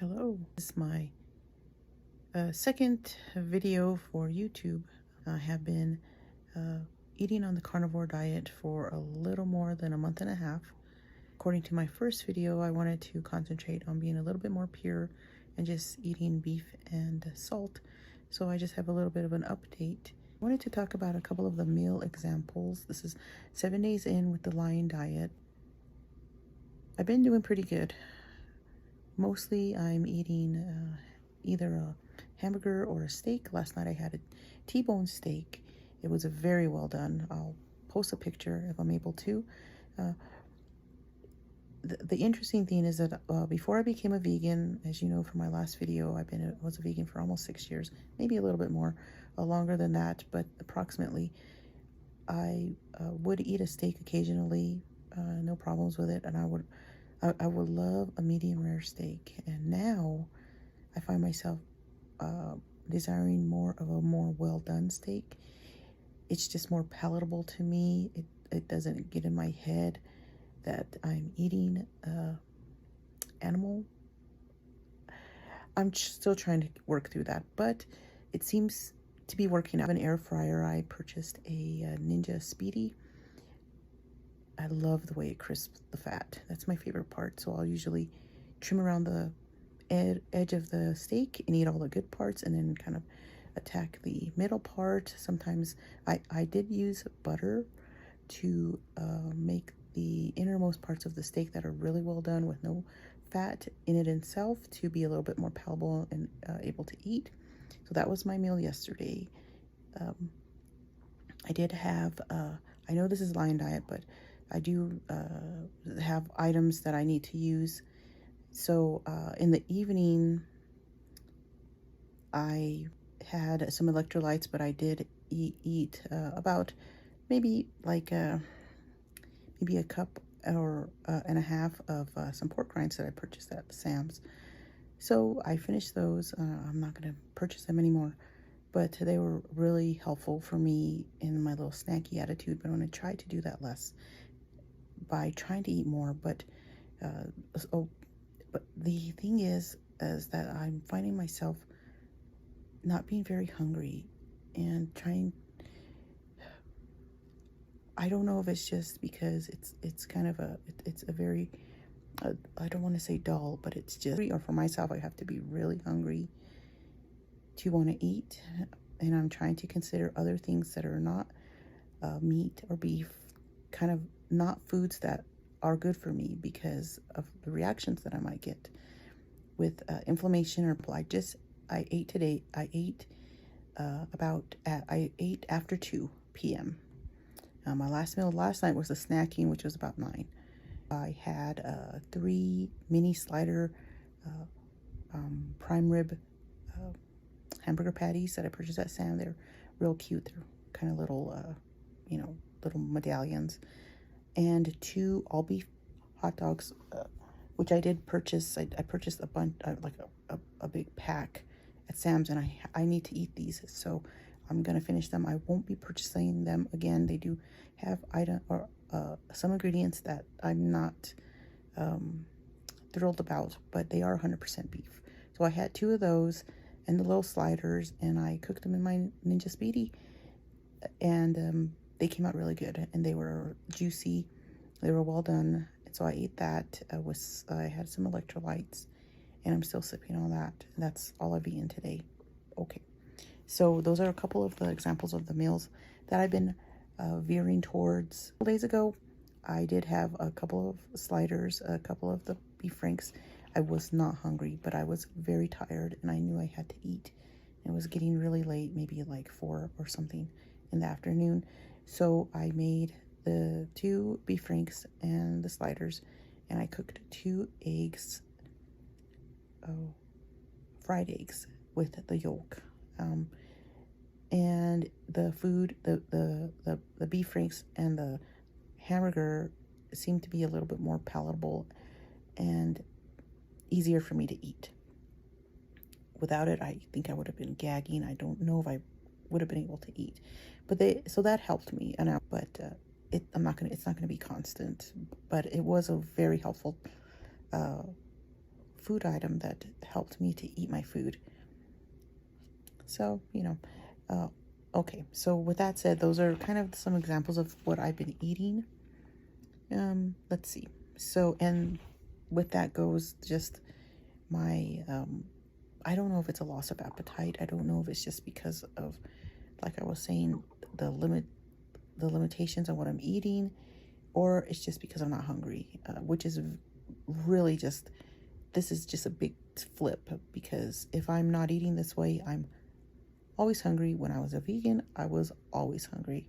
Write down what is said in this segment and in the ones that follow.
Hello, this is my second video for YouTube. I have been eating on the carnivore diet for a little more than a month and a half. According to my first video, I wanted to concentrate on being a little bit more pure and just eating beef and salt. So I just have a little bit of an update. I wanted to talk about a couple of the meal examples. This is 7 days in with the lion diet. I've been doing pretty good. Mostly I'm eating either a hamburger or a steak. Last night I had a T-bone steak. It was very well done. I'll post a picture if I'm able to. The interesting thing is that before I became a vegan, as you know from my last video, I was a vegan for almost 6 years, maybe a little bit more, longer than that, but approximately. I would eat a steak occasionally, no problems with it, and I would love a medium rare steak. And now I find myself desiring more of a more well done steak. It's just more palatable to me. It doesn't get in my head that I'm eating animal. I'm still trying to work through that, but it seems to be working out. An air fryer. I purchased a Ninja Speedy. I love the way it crisps the fat. That's my favorite part. So I'll usually trim around the edge of the steak and eat all the good parts, and then kind of attack the middle part. Sometimes I did use butter to make the innermost parts of the steak that are really well done with no fat in it itself to be a little bit more palatable and able to eat. So that was my meal yesterday. I did have, I know this is lion diet, but I do have items that I need to use. So in the evening, I had some electrolytes, but I did eat about maybe like maybe a cup or and a half of some pork rinds that I purchased at Sam's. So I finished those. I'm not going to purchase them anymore, but they were really helpful for me in my little snacky attitude. But I'm going to try to do that less by trying to eat more. But but the thing is that I'm finding myself not being very hungry and trying. I don't know if it's just because it's kind of it's a very I don't want to say dull, but it's just, or for myself, I have to be really hungry to want to eat, and I'm trying to consider other things that are not meat or beef, kind of not foods that are good for me because of the reactions that I might get with inflammation. Or I ate today. I ate I ate after 2 p.m. My last meal last night was a snacking, which was about 9. I had 3 mini slider prime rib hamburger patties that I purchased at Sam. They're real cute. They're kind of little, little medallions. And 2 all beef hot dogs, which I did purchase. I purchased a bunch, like a big pack at Sam's, and I need to eat these. So I'm gonna finish them. I won't be purchasing them again. They do have some ingredients that I'm not thrilled about, but they are 100% beef. So I had 2 of those and the little sliders, and I cooked them in my Ninja Speedy, and they came out really good, and they were juicy. They were well done. So I ate that. I had some electrolytes, and I'm still sipping on that. And that's all I've eaten today. Okay. So those are a couple of the examples of the meals that I've been veering towards. A couple days ago, I did have a couple of sliders, a couple of the beef franks. I was not hungry, but I was very tired, and I knew I had to eat. It was getting really late, maybe like 4 or something in the afternoon. So I made the 2 beef franks and the sliders, and I cooked 2 eggs, fried eggs with the yolk. And the food, the beef franks and the hamburger seemed to be a little bit more palatable and easier for me to eat. Without it, I think I would have been gagging. I don't know if I would have been able to eat, but so that helped me. And it's not gonna be constant, but it was a very helpful food item that helped me to eat my food. So, okay. So with that said, those are kind of some examples of what I've been eating. Let's see. So, and with that goes just my, I don't know if it's a loss of appetite. I don't know if it's just because of, like I was saying, the limitations on what I'm eating, or it's just because I'm not hungry, which is really just, this is just a big flip, because if I'm not eating this way, I'm always hungry. When I was a vegan, I was always hungry.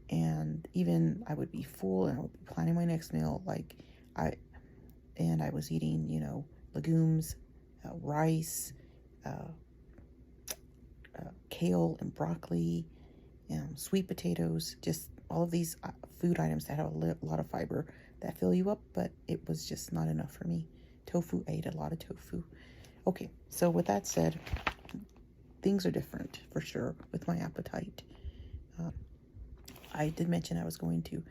And even I would be full and I would be planning my next meal. I was eating, legumes, rice, uh, kale and broccoli, sweet potatoes, just all of these food items that have a lot of fiber that fill you up, but it was just not enough for me. Tofu, I ate a lot of tofu. Okay, so with that said, things are different for sure with my appetite. I did mention I was going to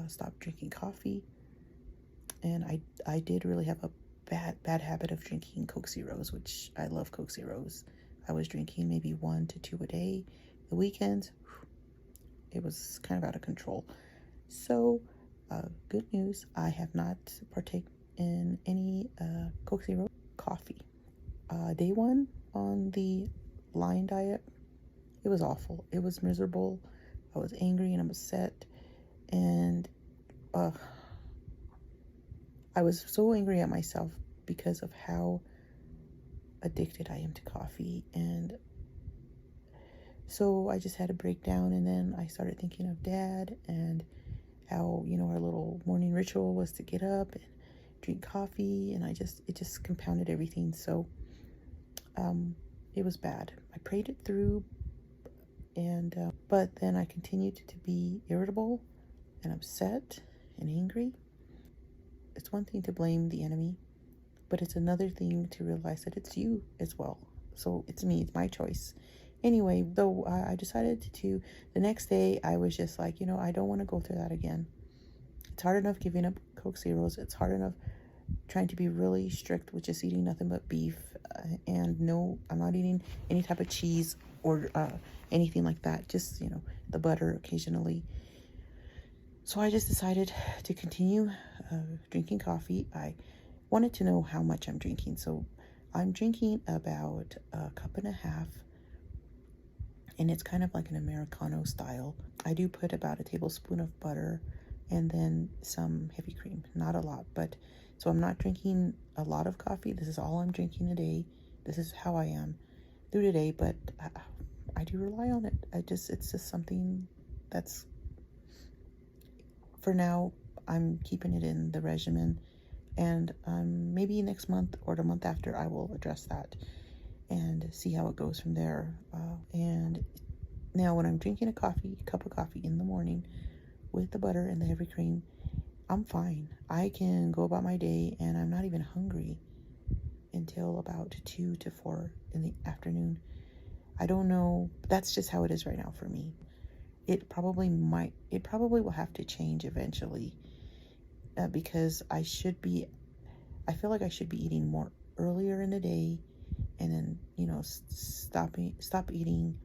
stop drinking coffee, and I did really have a bad habit of drinking Coke Zeros, which I love Coke Zeros. I was drinking maybe 1 to 2 a day. The weekends, it was kind of out of control. So, good news, I have not partaken in any Coke Zero coffee. Day one on the line diet, it was awful. It was miserable. I was angry and I'm upset, and I was so angry at myself because of how addicted I am to coffee. And so I just had a breakdown, and then I started thinking of Dad and how, our little morning ritual was to get up and drink coffee, and it just compounded everything. So it was bad. I prayed it through, and but then I continued to be irritable and upset and angry. It's one thing to blame the enemy, but it's another thing to realize that it's you as well. So it's me, it's my choice. Anyway, though, I decided to, the next day, I was just like, I don't want to go through that again. It's hard enough giving up Coke Zeros. It's hard enough trying to be really strict with just eating nothing but beef. And no, I'm not eating any type of cheese or anything like that. Just, the butter occasionally. So I just decided to continue drinking coffee. I wanted to know how much I'm drinking. So I'm drinking about a cup and a half, and it's kind of like an Americano style. I do put about a tablespoon of butter and then some heavy cream. Not a lot, but so I'm not drinking a lot of coffee. This is all I'm drinking a day. This is how I am through today, but I do rely on it. It's just something that's, for now, I'm keeping it in the regimen, and maybe next month or the month after I will address that and see how it goes from there. And now when I'm drinking a cup of coffee in the morning with the butter and the heavy cream, I'm fine. I can go about my day and I'm not even hungry until about 2 to 4 in the afternoon. I don't know. That's just how it is right now for me. It probably will have to change eventually, because I feel like I should be eating more earlier in the day, and then, stop eating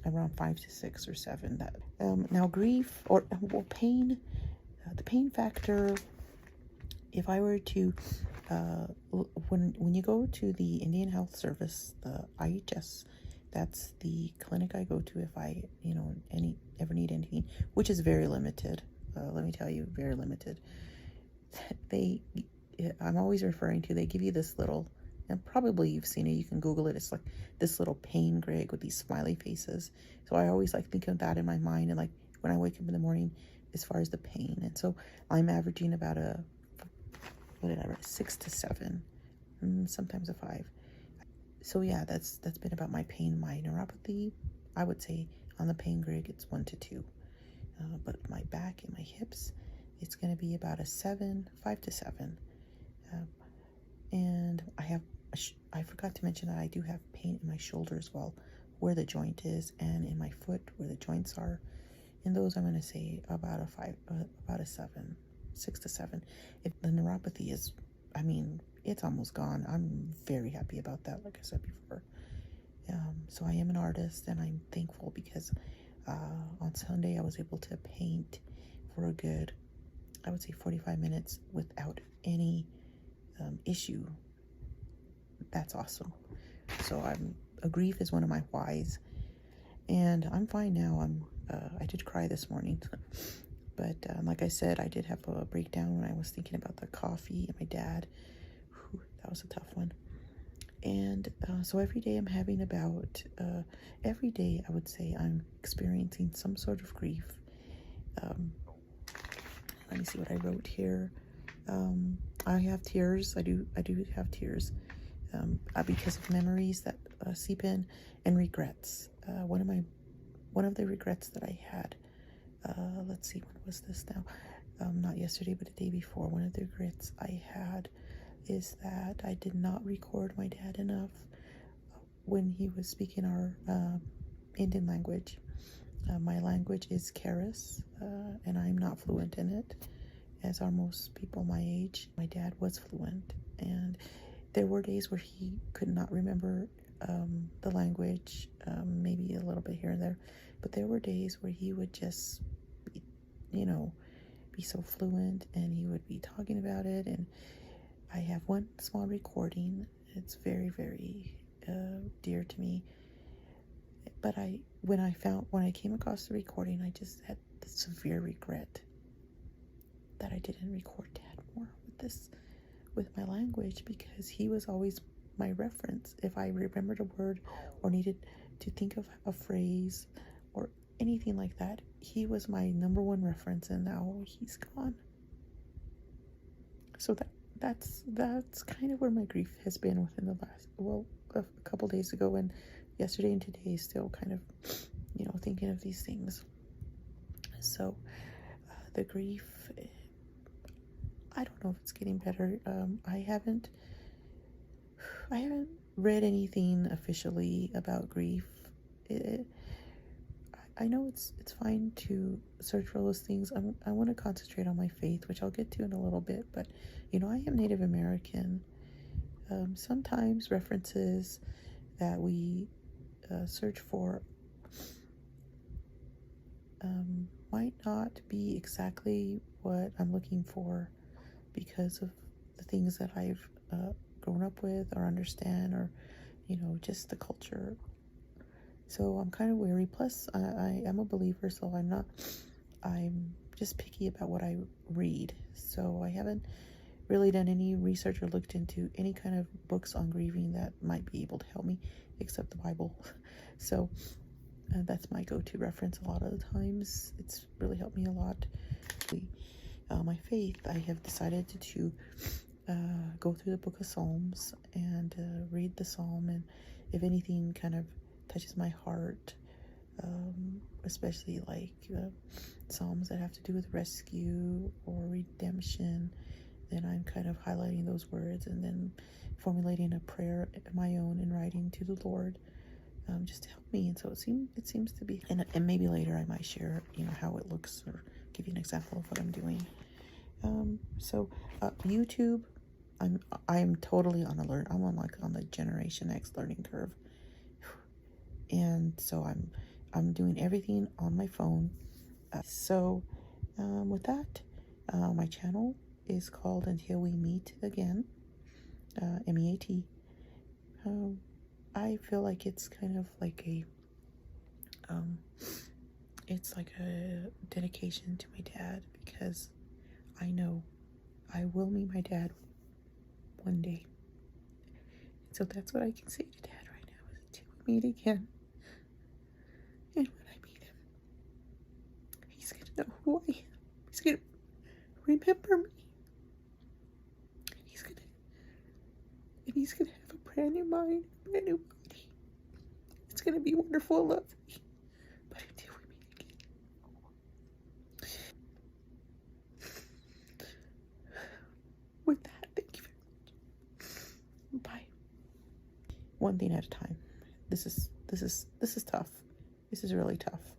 around 5 to 6 or 7. That now grief or pain, the pain factor. If I were to, when you go to the Indian Health Service, the IHS, that's the clinic I go to if I, ever need anything, which is very limited. Let me tell you, very limited. I'm always referring to, they give you this little, and probably you've seen it, you can Google it. It's like this little pain grid with these smiley faces. So I always think of that in my mind, and when I wake up in the morning, as far as the pain. And so I'm averaging about what did I write? 6 to 7, sometimes a 5. So yeah, that's been about my pain, my neuropathy. I would say on the pain grid, it's 1 to 2. But my back and my hips, it's going to be about a 5 to 7. And I forgot to mention that I do have pain in my shoulder as well, where the joint is, and in my foot where the joints are. And those I'm going to say about a 7, 6 to 7. If the neuropathy is, it's almost gone. I'm very happy about that, like I said before. So I am an artist, and I'm thankful because on Sunday I was able to paint for a good, I would say 45 minutes without any issue. That's awesome. So grief is one of my whys, and I'm fine now. I did cry this morning, but like I said, I did have a breakdown when I was thinking about the coffee and my dad. Whew, that was a tough one. And so every day I'm having every day I would say I'm experiencing some sort of grief. Let me see what I wrote here. I have tears. I do have tears because of memories that seep in, and regrets. One of the regrets that I had. Let's see, when was this now? Not yesterday, but the day before. One of the regrets I had is that I did not record my dad enough when he was speaking our Indian language. My language is Karis, and I'm not fluent in it, as are most people my age. My dad was fluent, and there were days where he could not remember the language, maybe a little bit here and there, but there were days where he would just be so fluent, and he would be talking about it. And I have one small recording. It's very, very dear to me. But when I came across the recording, I just had the severe regret that I didn't record Dad more with my language, because he was always my reference. If I remembered a word or needed to think of a phrase or anything like that, he was my number one reference, and now he's gone. So that's kind of where my grief has been within the last, a couple days ago, and yesterday and today, still kind of, thinking of these things. So the grief, I don't know if it's getting better. I haven't read anything officially about grief. I know it's fine to search for those things. I want to concentrate on my faith, which I'll get to in a little bit. But I am Native American. Sometimes references that we search for might not be exactly what I'm looking for, because of the things that I've grown up with or understand, or just the culture. So I'm kind of wary. Plus I am a believer, so I'm just picky about what I read. So I haven't really done any research or looked into any kind of books on grieving that might be able to help me, except the Bible. So that's my go-to reference a lot of the times. It's really helped me a lot. My faith, I have decided to go through the book of Psalms and read the psalm, and if anything kind of touches my heart, especially like psalms that have to do with rescue or redemption, then I'm kind of highlighting those words and then formulating a prayer of my own and writing to the Lord, just to help me. And so it seems to be, and maybe later I might share how it looks, or give you an example of what I'm doing. So YouTube, I'm totally on I'm on the Generation X learning curve, and so I'm doing everything on my phone. With that, my channel is called Until We Meet Again, MEAT. I feel like it's kind of like it's like a dedication to my dad, because I know I will meet my dad one day. So that's what I can say to Dad right now, is until we meet again. And when I meet him, he's gonna know who I am. He's gonna remember me. And he's gonna have a brand new mind, brand new body. It's gonna be wonderful and lovely. But until we meet again. With that, thank you very much. Bye. One thing at a time. This is tough. This is really tough.